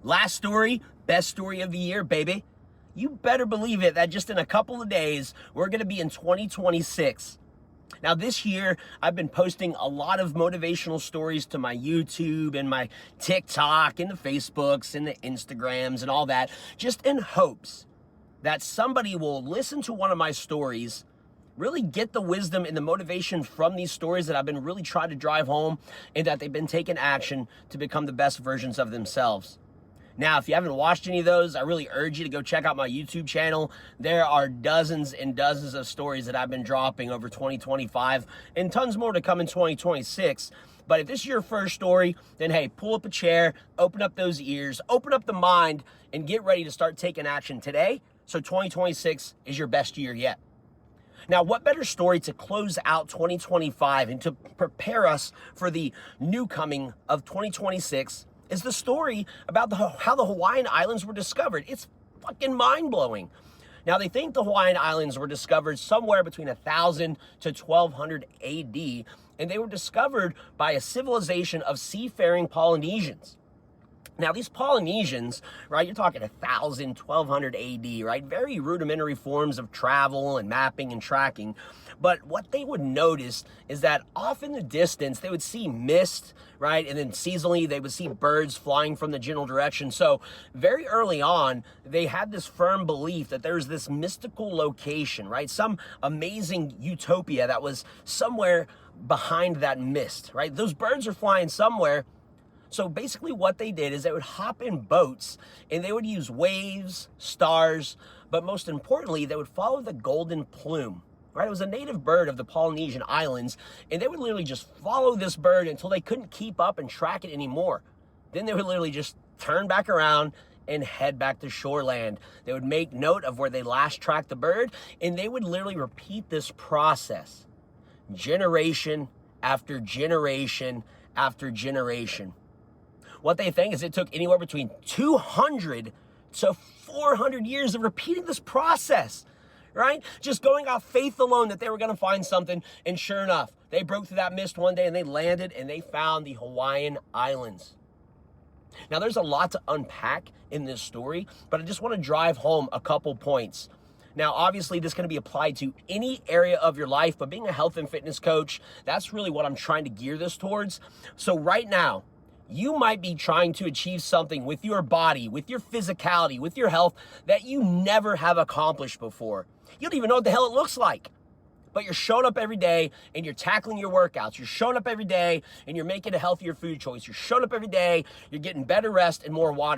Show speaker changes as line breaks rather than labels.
Last story, best story of the year, baby. You better believe it that just in a couple of days, we're going to be in 2026. Now, this year, I've been posting a lot of motivational stories to my YouTube and my TikTok and the Facebooks and the Instagrams and all that, just in hopes that somebody will listen to one of my stories, really get the wisdom and the motivation from these stories that I've been really trying to drive home, and that they've been taking action to become the best versions of themselves. Now, if you haven't watched any of those, I really urge you to go check out my YouTube channel. There are dozens and dozens of stories that I've been dropping over 2025 and tons more to come in 2026. But if this is your first story, then hey, pull up a chair, open up those ears, open up the mind, and get ready to start taking action today, so 2026 is your best year yet. Now, what better story to close out 2025 and to prepare us for the new coming of 2026 is the story about how the Hawaiian Islands were discovered. It's fucking mind-blowing. Now, they think the Hawaiian Islands were discovered somewhere between 1000 to 1200 AD, and they were discovered by a civilization of seafaring Polynesians. Now, these Polynesians, right, you're talking 1000, 1200 AD, right? Very rudimentary forms of travel and mapping and tracking. But what they would notice is that off in the distance, they would see mist, right? And then seasonally, they would see birds flying from the general direction. So very early on, they had this firm belief that there's this mystical location, right? Some amazing utopia that was somewhere behind that mist, right? Those birds are flying somewhere. So basically what they did is they would hop in boats and they would use waves, stars, but most importantly, they would follow the golden plume, right? It was a native bird of the Polynesian Islands, and they would literally just follow this bird until they couldn't keep up and track it anymore. Then they would literally just turn back around and head back to shoreland. They would make note of where they last tracked the bird, and they would literally repeat this process generation after generation after generation. What they think is it took anywhere between 200 to 400 years of repeating this process, right? Just going off faith alone that they were going to find something. And sure enough, they broke through that mist one day and they landed and they found the Hawaiian Islands. Now, there's a lot to unpack in this story, but I just want to drive home a couple points. Now, obviously, this is going to be applied to any area of your life, but being a health and fitness coach, that's really what I'm trying to gear this towards. So right now, you might be trying to achieve something with your body, with your physicality, with your health that you never have accomplished before. You don't even know what the hell it looks like. But you're showing up every day and you're tackling your workouts. You're showing up every day and you're making a healthier food choice. You're showing up every day, you're getting better rest and more water.